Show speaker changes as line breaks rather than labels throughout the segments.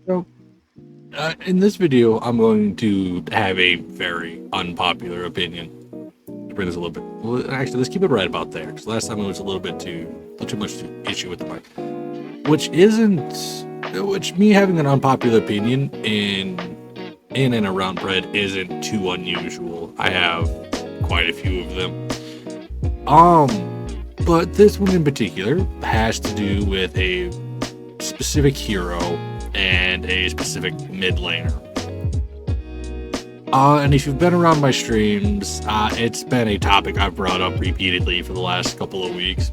So, in this video, I'm going to have a very unpopular opinion. To bring this a little bit. Well, actually, let's keep it right about there. Because last time it was a little too much issue with the mic, which isn't, which me having an unpopular opinion in and around bread isn't too unusual. I have quite a few of them. But this one in particular has to do with a specific hero and a specific mid laner. And if you've been around my streams, it's been a topic I've brought up repeatedly for the last couple of weeks.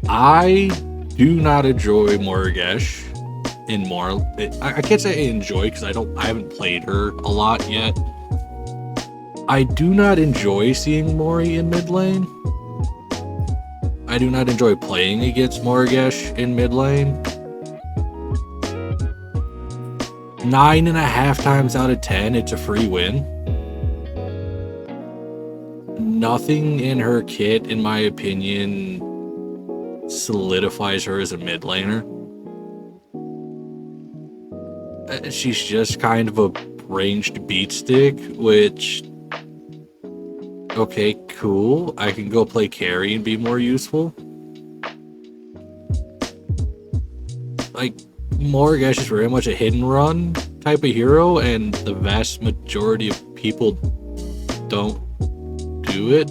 I do not enjoy Morigesh in more. I can't say I enjoy because I haven't played her a lot yet. I do not enjoy seeing Mori in mid lane. I do not enjoy playing against Morigesh in mid lane. 9.5 times out of 10, it's a free win. Nothing in her kit, in my opinion, solidifies her as a mid laner. She's just kind of a ranged beat stick, which, okay, cool. I can go play carry and be more useful. Like, Morigesh is very much a hit and run type of hero, and the vast majority of people don't do it.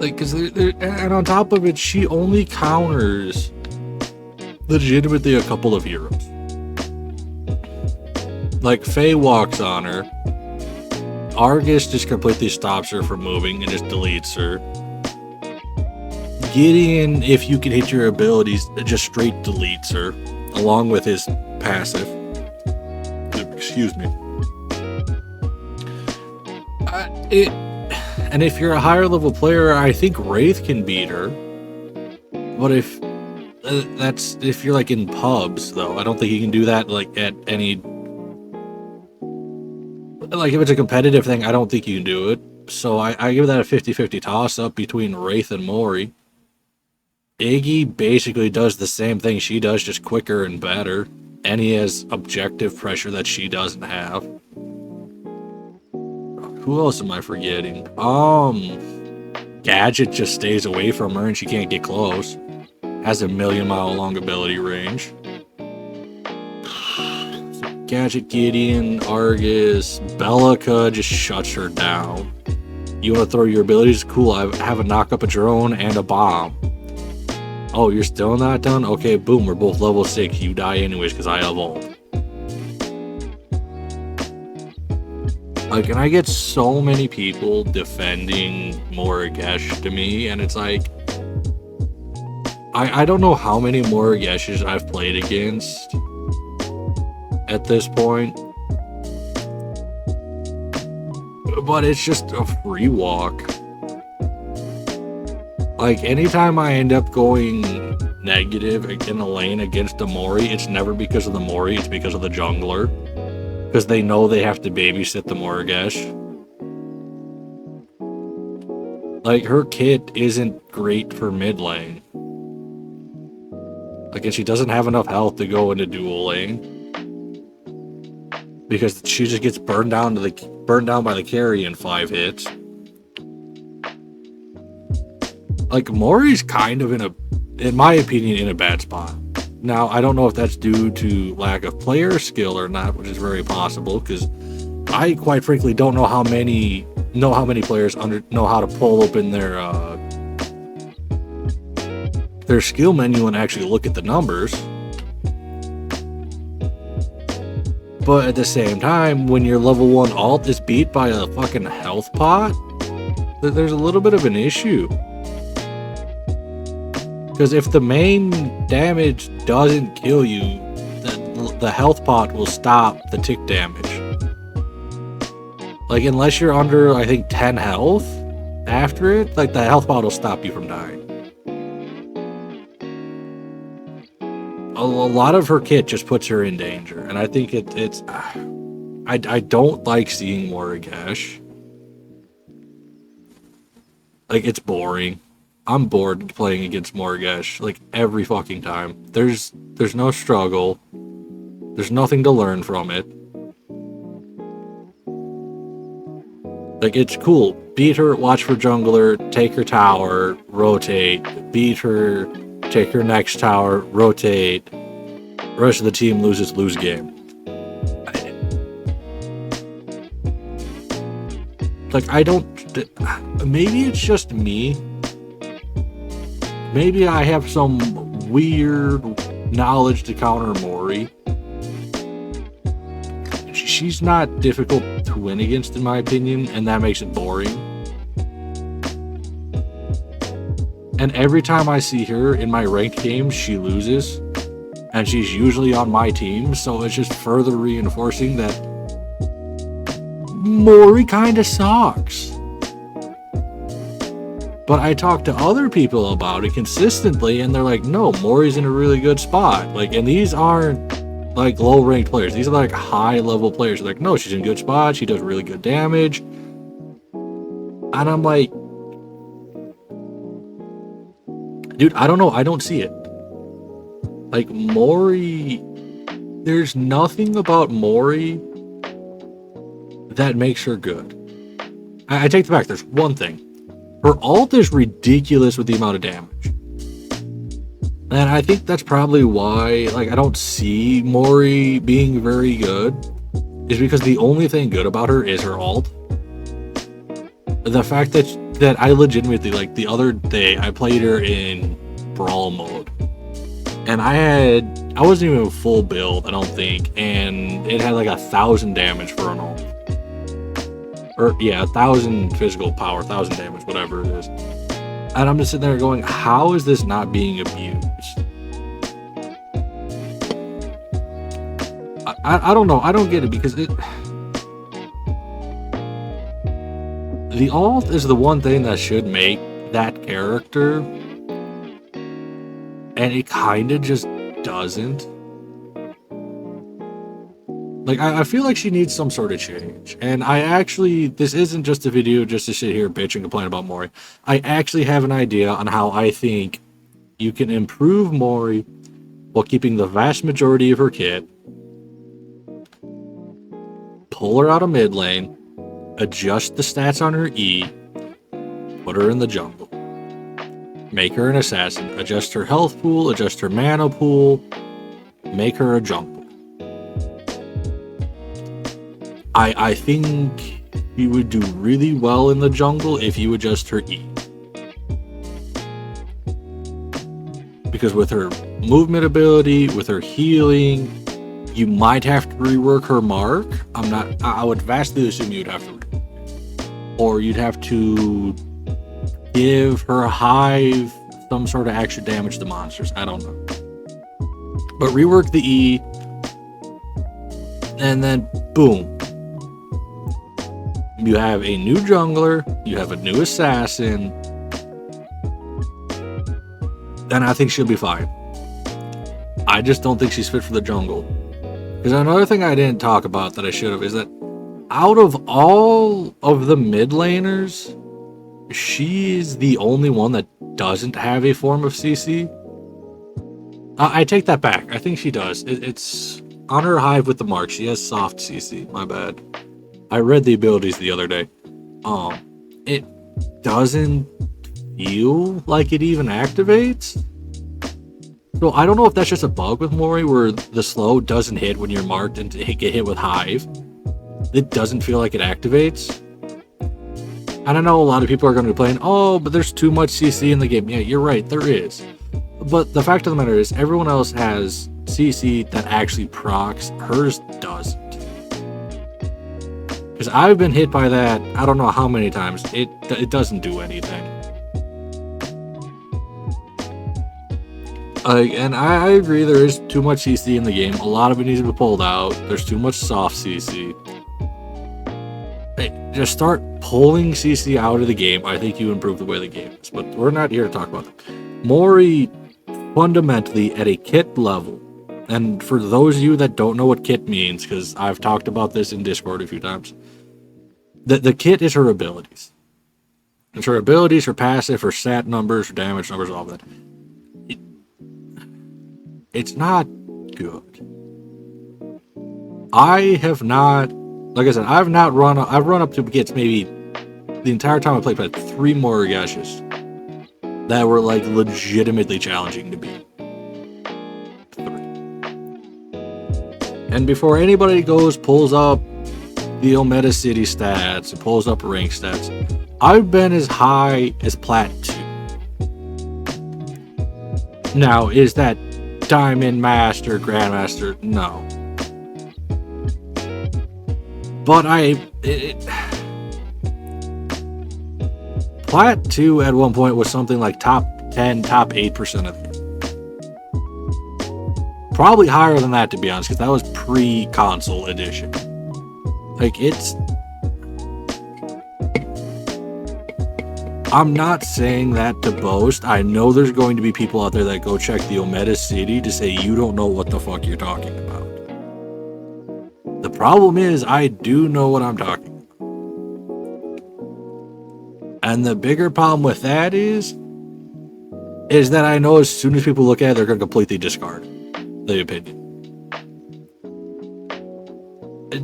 Like, and on top of it, she only counters legitimately a couple of heroes. Like, Faye walks on her, Argus just completely stops her from moving and just deletes her. Gideon, if you can hit your abilities, just straight deletes her, along with his passive. Excuse me. And if you're a higher level player, I think Wraith can beat her. But if you're like in pubs, though, I don't think you can do that like at any. Like if it's a competitive thing, I don't think you can do it. So I give that a 50-50 toss up between Wraith and Mori. Iggy basically does the same thing she does, just quicker and better. And he has objective pressure that she doesn't have. Who else am I forgetting? Gadget just stays away from her and she can't get close. Has a 1,000,000-mile long ability range. Gadget, Gideon, Argus, Bellica just shuts her down. You want to throw your abilities? Cool, I have a knock up a drone and a bomb. Oh, you're still not done? Okay, boom, we're both level 6. You die anyways because I evolved. Like, and I get so many people defending Morigesh to me, and it's like, I don't know how many Morigeshes I've played against at this point, but it's just a free walk. Like, anytime I end up going negative in a lane against a Mori, it's never because of the Mori, it's because of the jungler. Because they know they have to babysit the Morigesh. Like, her kit isn't great for mid lane. Like, and she doesn't have enough health to go into dual lane. Because she just gets burned down by the carry in 5 hits. Like, Mori's kind of in my opinion, in a bad spot. Now, I don't know if that's due to lack of player skill or not, which is very possible, because I quite frankly don't know how many players know how to pull open their skill menu and actually look at the numbers. But at the same time, when your level 1 alt is beat by a fucking health pot, there's a little bit of an issue. Because if the main damage doesn't kill you, the health pot will stop the tick damage. Like, unless you're under, I think, 10 health after it, like, the health pot will stop you from dying. A lot of her kit just puts her in danger, and I think it's... I don't like seeing Morigesh. Like, it's boring. I'm bored playing against Morigesh like every fucking time. There's no struggle. There's nothing to learn from it. Like, it's cool. Beat her, watch for jungler, take her tower, rotate. Beat her, take her next tower, rotate. The rest of the team lose game. Like, I don't... Maybe it's just me. Maybe I have some weird knowledge to counter Mori. She's not difficult to win against, in my opinion, and that makes it boring. And every time I see her in my ranked games, she loses. And she's usually on my team, so it's just further reinforcing that Mori kinda sucks. But I talk to other people about it consistently, and they're like, no, Mori's in a really good spot. Like, and these aren't like low ranked players. These are like high level players. They're like, no, she's in a good spot. She does really good damage. And I'm like, dude, I don't know. I don't see it. Like, Mori, there's nothing about Mori that makes her good. I take it back. There's one thing. Her ult is ridiculous with the amount of damage. And I think that's probably why, like, I don't see Mori being very good, is because the only thing good about her is her ult. The fact that I legitimately, like, the other day, I played her in Brawl mode. And I wasn't even full build, I don't think, and it had like 1,000 damage for an ult. Or, yeah, 1,000 physical power, 1,000 damage, whatever it is. And I'm just sitting there going, how is this not being abused? I don't know. I don't get it, because the ult is the one thing that should make that character, and it kind of just doesn't. Like, I feel like she needs some sort of change. And this isn't just a video just to sit here bitch and complain about Mori. I actually have an idea on how I think you can improve Mori while keeping the vast majority of her kit. Pull her out of mid lane, adjust the stats on her E, put her in the jungle. Make her an assassin, adjust her health pool, adjust her mana pool, make her a jungle. I think you would do really well in the jungle if you adjust her E. Because with her movement ability, with her healing, you might have to rework her mark. I would vastly assume you'd have to. Or you'd have to give her hive some sort of extra damage to monsters. I don't know. But rework the E, and then boom. You have a new jungler, you have a new assassin, and I think she'll be fine. I just don't think she's fit for the jungle. Because another thing I didn't talk about that I should have is that out of all of the mid laners, she's the only one that doesn't have a form of CC. I take that back. I think she does. It's on her hive with the mark. She has soft CC. My bad. I read the abilities the other day. It doesn't feel like it even activates. So I don't know if that's just a bug with Mori where the slow doesn't hit when you're marked and get hit with hive. It doesn't feel like it activates. And I know a lot of people are going to be playing, oh, but there's too much CC in the game. Yeah, you're right, there is. But the fact of the matter is, everyone else has CC that actually procs. Hers doesn't. Because I've been hit by that, I don't know how many times. It doesn't do anything. And I agree, there is too much CC in the game. A lot of it needs to be pulled out. There's too much soft CC. Just start pulling CC out of the game. I think you improve the way the game is. But we're not here to talk about that. Mori, fundamentally, at a kit level, and for those of you that don't know what kit means, because I've talked about this in Discord a few times, the kit is her abilities. And for abilities, for passive, for stat numbers, for damage numbers, all of that. It's not good. I have not, like I said, I've run up to get maybe the entire time I played 3 Morigeshes that were like legitimately challenging to beat. 3. And before anybody pulls up the Omega City stats and pulls up rank stats, I've been as high as Plat 2. Now, is that Diamond Master, Grandmaster? No. But Plat 2 at one point was something like top 10, top 8% of the game. Probably higher than that, to be honest, because that was pre-console edition. Like, I'm not saying that to boast. I know there's going to be people out there that go check the Omega City to say you don't know what the fuck you're talking about. The problem is, I do know what I'm talking about. And the bigger problem with that is that I know as soon as people look at it, they're going to completely discard the opinion.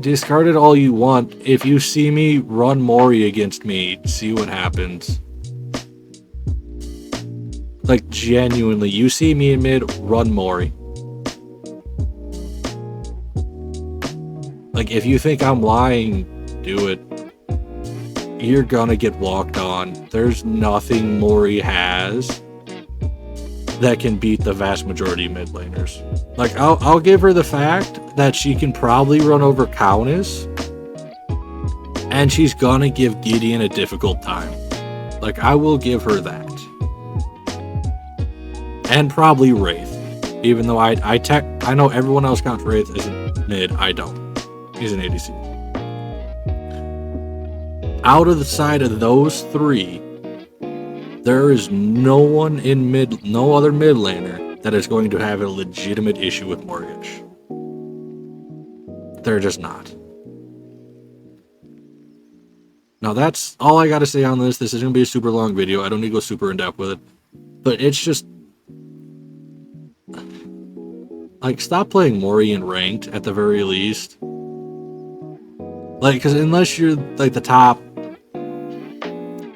Discard it all you want. If you see me run Mori against me, see what happens. Like, genuinely, you see me in mid, run Mori. Like, if you think I'm lying, do it. You're gonna get walked on. There's nothing Mori has that can beat the vast majority of mid laners. Like, I'll give her the fact that she can probably run over Countess, and she's gonna give Gideon a difficult time. Like, I will give her that. And probably Wraith. Even though I know everyone else counts Wraith as a mid, I don't. He's an ADC. Out of the side of those 3, there is no other mid laner that is going to have a legitimate issue with Morigesh. They're just not. Now, that's all I gotta say on this. This is gonna be a super long video. I don't need to go super in depth with it. But it's just, like, stop playing Mori in ranked at the very least. Like, because unless you're like the top,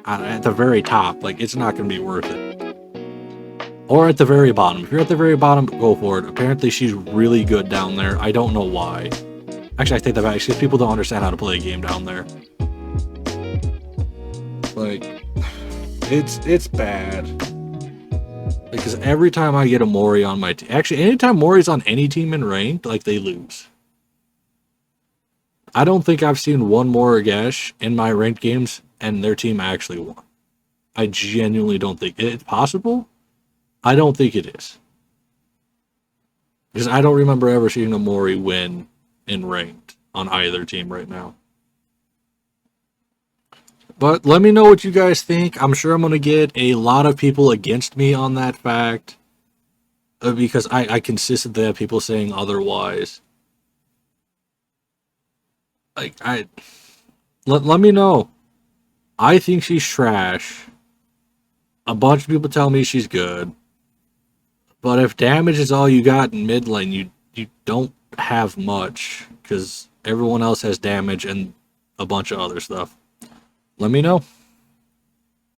at the very top, like, it's not going to be worth it. Or at the very bottom. If you're at the very bottom, go for it. Apparently, she's really good down there. I don't know why. Actually, I take that back. Because people don't understand how to play a game down there. Like, it's bad. Because every time I get a Mori on my team, actually, anytime Mori's on any team in ranked, like, they lose. I don't think I've seen one Morigesh in my ranked games and their team actually won. I genuinely don't think it's possible. I don't think it is. Because I don't remember ever seeing a Mori win in ranked on either team right now. But let me know what you guys think. I'm sure I'm going to get a lot of people against me on that fact. Because I consistently have people saying otherwise. Like, let me know. I think she's trash. A bunch of people tell me she's good. But if damage is all you got in mid lane, you don't have much. Because everyone else has damage and a bunch of other stuff. Let me know.